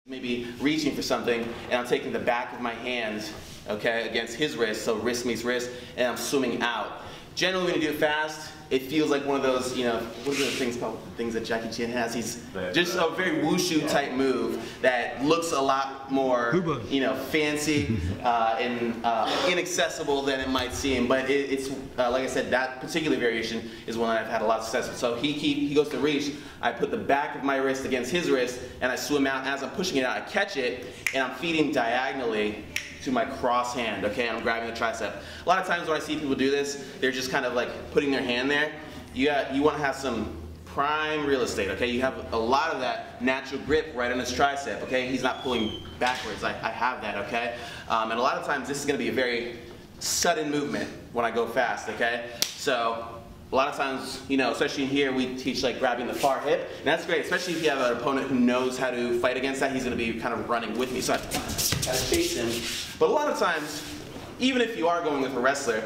maybe reaching for something, and I'm taking the back of my hand, okay, against his wrist, so wrist meets wrist, and I'm swimming out. Generally, when you do it fast, it feels like one of those, you know, what are those things called? The things that Jackie Chan has. He's just a very wushu type move that looks a lot more, you know, fancy and inaccessible than it might seem. But it's like I said, that particular variation is one that I've had a lot of success with. So he goes to reach. I put the back of my wrist against his wrist, and I swim out. As I'm pushing it out, I catch it, and I'm feeding diagonally to my cross hand, okay, and I'm grabbing the tricep. A lot of times when I see people do this, they're just kind of like putting their hand there. You want to have some prime real estate, okay? You have a lot of that natural grip right on his tricep, okay? He's not pulling backwards. I have that, okay? And a lot of times this is going to be a very sudden movement when I go fast, okay? So a lot of times, you know, especially in here, we teach like grabbing the far hip, and that's great, especially if you have an opponent who knows how to fight against that. He's going to be kind of running with me, so I gotta chase him. But a lot of times, even if you are going with a wrestler,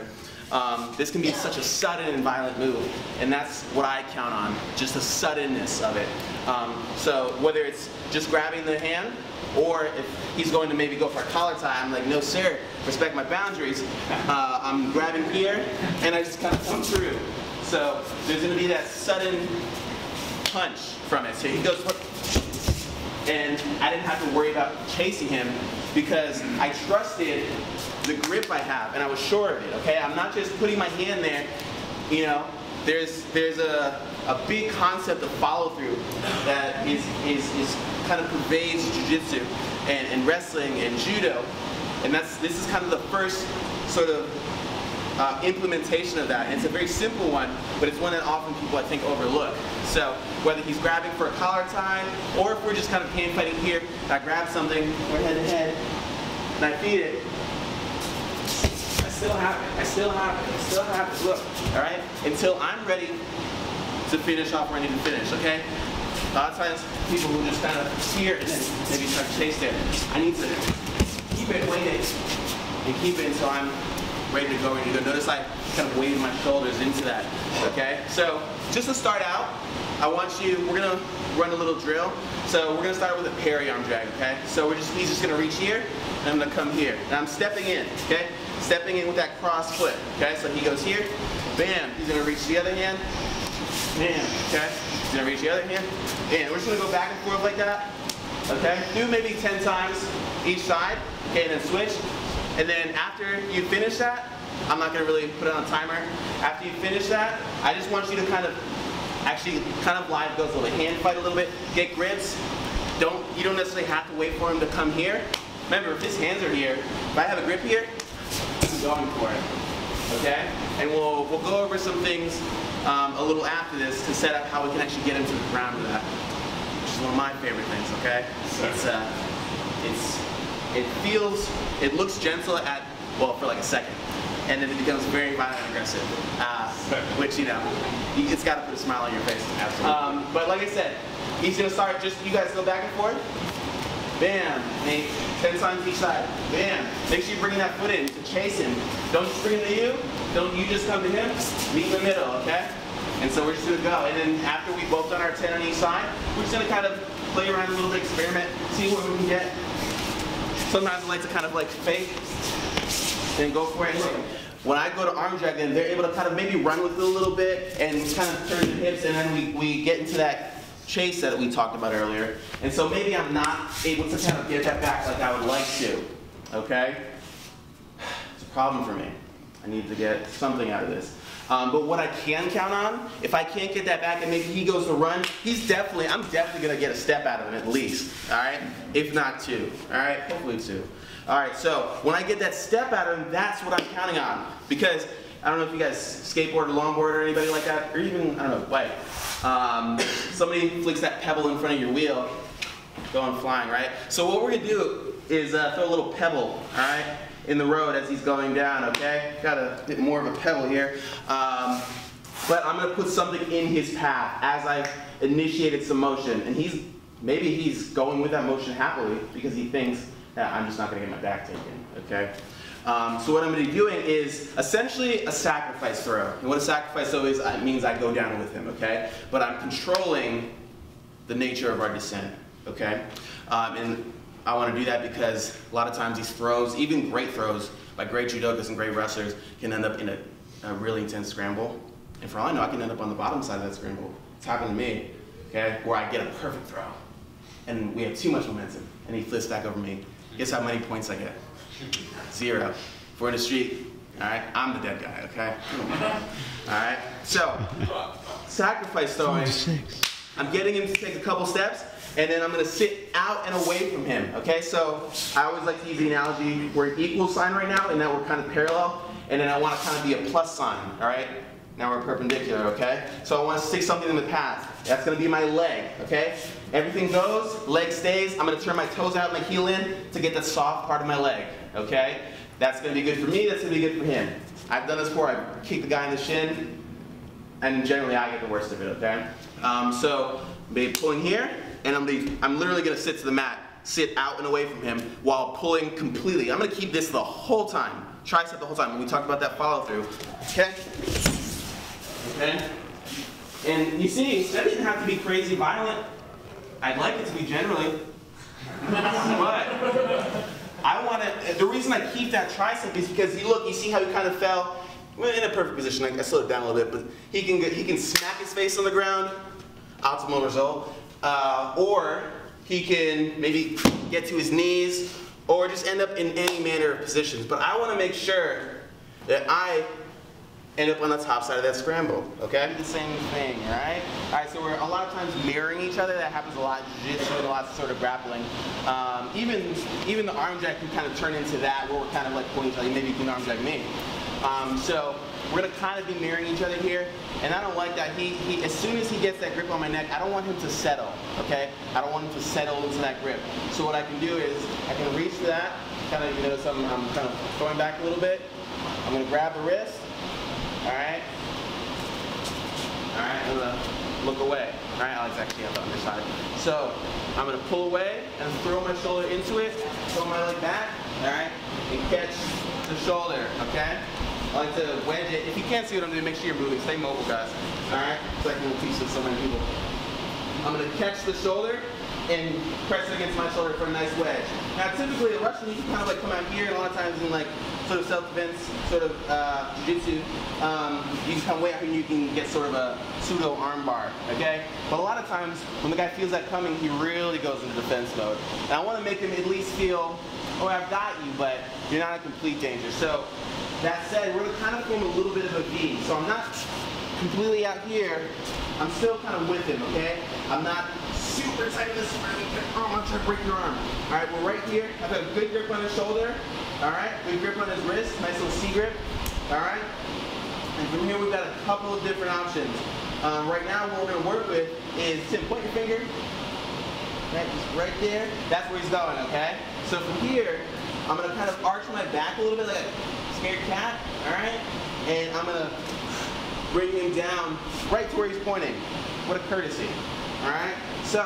this can be such a sudden and violent move, and that's what I count on, just the suddenness of it. So whether it's just grabbing the hand, or if he's going to maybe go for a collar tie, I'm like, no sir, respect my boundaries. I'm grabbing here, and I just kind of come through. So there's going to be that sudden punch from it. So he goes, and I didn't have to worry about chasing him because I trusted the grip I have, and I was sure of it, okay? I'm not just putting my hand there, you know. There's a big concept of follow-through that is kind of pervades jiu-jitsu and wrestling and judo, and this is kind of the first sort of implementation of that. And it's a very simple one, but it's one that often people, I think, overlook. So whether he's grabbing for a collar tie, or if we're just kind of hand fighting here, I grab something, we're head to head, and I feed it. I still have it, I still have it, I still have it, look, all right? Until I'm ready to finish off where I need to finish, okay? A lot of times, people will just kind of here and then maybe start to chase there. I need to keep it weighted and keep it until I'm ready to go, ready to go. Notice I kind of wave my shoulders into that, okay? So just to start out, we're gonna run a little drill. So we're gonna start with a parry arm drag, okay? So he's just gonna reach here, and I'm gonna come here. And I'm stepping in, okay? Stepping in with that cross foot, okay? So he goes here, bam, he's gonna reach the other hand, bam, okay? He's gonna reach the other hand, and we're just gonna go back and forth like that, okay? Do maybe 10 times each side, okay, and then switch. And then after you finish that, I'm not going to really put it on a timer. After you finish that, I just want you to kind of live goes a little bit, hand fight a little bit, get grips. You don't necessarily have to wait for him to come here. Remember, if his hands are here, if I have a grip here, I'm going for it. Okay? And we'll go over some things a little after this to set up how we can actually get him to the ground with that, which is one of my favorite things. Okay? It looks gentle for like a second, and then it becomes very violent and aggressive, which, you know, it's got to put a smile on your face. Absolutely. But like I said, he's going to start, you guys go back and forth, bam, 10 times each side, bam. Make sure you're bringing that foot in to chase him. Don't just bring him to you, don't you just come to him, meet in the middle, okay? And so we're just going to go, and then after we've both done our 10 on each side, we're just going to kind of play around a little bit, experiment, see what we can get. Sometimes I like to kind of like fake and go for it. When I go to arm drag, then they're able to kind of maybe run with it a little bit and kind of turn the hips, and then we get into that chase that we talked about earlier. And so maybe I'm not able to kind of get that back like I would like to, okay? It's a problem for me. I need to get something out of this. But what I can count on, if I can't get that back and maybe he goes to run, I'm definitely going to get a step out of him at least, all right? If not two, all right? Hopefully two. All right, so when I get that step out of him, that's what I'm counting on. Because I don't know if you guys skateboard or longboard or anybody like that, or even, I don't know, bike. Somebody flicks that pebble in front of your wheel, going flying, right? So what we're going to do is throw a little pebble, all right? In the road as he's going down, okay? Got a bit more of a pebble here. But I'm gonna put something in his path as I've initiated some motion. And maybe he's going with that motion happily because he thinks that I'm just not gonna get my back taken, okay? So what I'm gonna be doing is essentially a sacrifice throw. And what a sacrifice throw is, it means I go down with him, okay? But I'm controlling the nature of our descent, okay? And I want to do that because a lot of times these throws, even great throws by great judokas and great wrestlers, can end up in a really intense scramble. And for all I know, I can end up on the bottom side of that scramble. It's happened to me, okay, where I get a perfect throw, and we have too much momentum, and he flips back over me. Guess how many points I get? 0. If we're in the street, all right, I'm the dead guy, okay? All right, so sacrifice throwing. I'm getting him to take a couple steps, and then I'm going to sit out and away from him, okay? So I always like to use the analogy, we're an equal sign right now, and now we're kind of parallel, and then I want to kind of be a plus sign, all right? Now we're perpendicular, okay? So I want to stick something in the path. That's going to be my leg, okay? Everything goes, leg stays. I'm going to turn my toes out, my heel in to get the soft part of my leg, okay? That's going to be good for me, that's going to be good for him. I've done this before. I kick the guy in the shin, and generally I get the worst of it, okay? So I'm going to be pulling here, and I'm literally going to sit to the mat, sit out and away from him while pulling completely. I'm going to keep this the whole time, tricep the whole time. We talked about that follow through, okay? Okay? And you see, that didn't have to be crazy violent. I'd like it to be generally. But I want to, the reason I keep that tricep is because you see how he kind of fell? Well, in a perfect position. I slowed it down a little bit, but he can smack his face on the ground, optimal result. Or he can maybe get to his knees, or just end up in any manner of positions. But I want to make sure that I end up on the top side of that scramble, okay? The same thing, all right? All right, so we're a lot of times mirroring each other. That happens a lot in jiu-jitsu and a lot of sort of grappling. Even the arm jack can kind of turn into that, where we're kind of like pulling each other. Maybe you can arm jack me. So we're gonna kind of be mirroring each other here, and I don't like that. He as soon as he gets that grip on my neck, I don't want him to settle, okay? I don't want him to settle into that grip. So what I can do is, I can reach for that, kind of, you notice I'm kind of throwing back a little bit. I'm gonna grab the wrist. Alright? Alright, I'm going to look away. Alright, Alex actually on the underside. So, I'm going to pull away and throw my shoulder into it, throw my leg back, alright, and catch the shoulder, okay? I like to wedge it. If you can't see what I'm doing, make sure you're moving. Stay mobile, guys. Alright? It's like we'll teach this to so many people. I'm going to catch the shoulder and press it against my shoulder for a nice wedge. Now, typically, the Russian, you can kind of like come out here, and a lot of times in like sort of self-defense, sort of jiu-jitsu, you can come way up and you can get sort of a pseudo arm bar, okay? But a lot of times, when the guy feels that coming, he really goes into defense mode. And I want to make him at least feel, oh, I've got you, but you're not in complete danger. So, that said, we're going to kind of form a little bit of a V. So I'm not completely out here, I'm still kind of with him, okay? I'm not super tight in this arm, I'm trying to break your arm. All right, we're right here. I've got a good grip on his shoulder. All right, good grip on his wrist, nice little C grip. All right, and from here we've got a couple of different options. Right now what we're going to work with is, Tim, point your finger. Right, just right there. That's where he's going, okay? So from here, I'm going to kind of arch my back a little bit like a scared cat, all right? And I'm going to bring him down right to where he's pointing. What a courtesy, all right? So,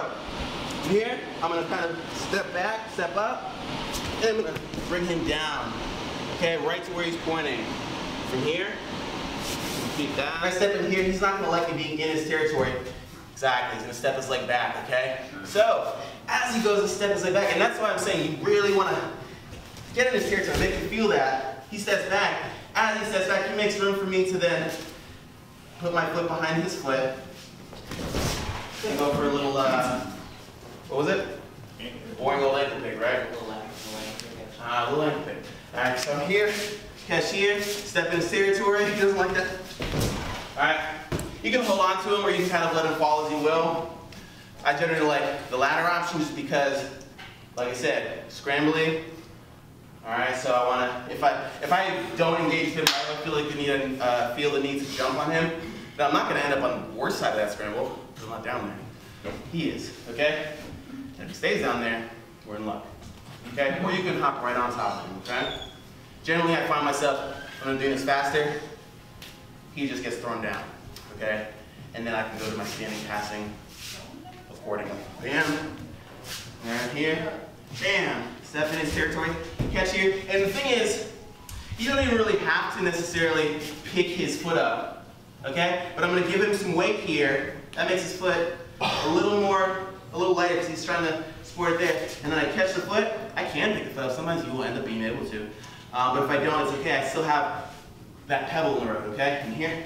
from here, I'm going to kind of step back, step up, and I'm going to bring him down, okay, right to where he's pointing. From here, keep that. If I step in here, he's not going to like me being in his territory. Exactly, he's going to step his leg back, okay? So, as he goes to step his leg back, and that's why I'm saying you really want to get in his territory, make him feel that. He steps back. As he steps back, he makes room for me to then put my foot behind his foot. And go for a little, what was it? Boring old ankle pick, right? Little ankle pick. Alright, so I'm here, catch here, step in his territory. He doesn't like that. Alright, you can hold on to him or you can kind of let him fall as you will. I generally like the latter option just because, like I said, scrambling. Alright, so I want to, if I don't engage him, I don't feel like feel the need to jump on him. Now, I'm not going to end up on the worst side of that scramble, because I'm not down there. He is, okay? And if he stays down there, we're in luck. Okay? Or you can hop right on top of him, okay? Generally, I find myself, when I'm doing this faster, he just gets thrown down, okay? And then I can go to my standing passing accordingly. Bam. Right here. Bam. Step in his territory. Catch here. And the thing is, you don't even really have to necessarily pick his foot up. Okay? But I'm going to give him some weight here. That makes his foot a little lighter because he's trying to support it there, and then I catch the foot. I can pick the foot up. Sometimes you will end up being able to. But if I don't, it's okay. I still have that pebble in the road, okay? In here.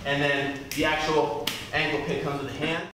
And then the actual ankle pick comes with the hand.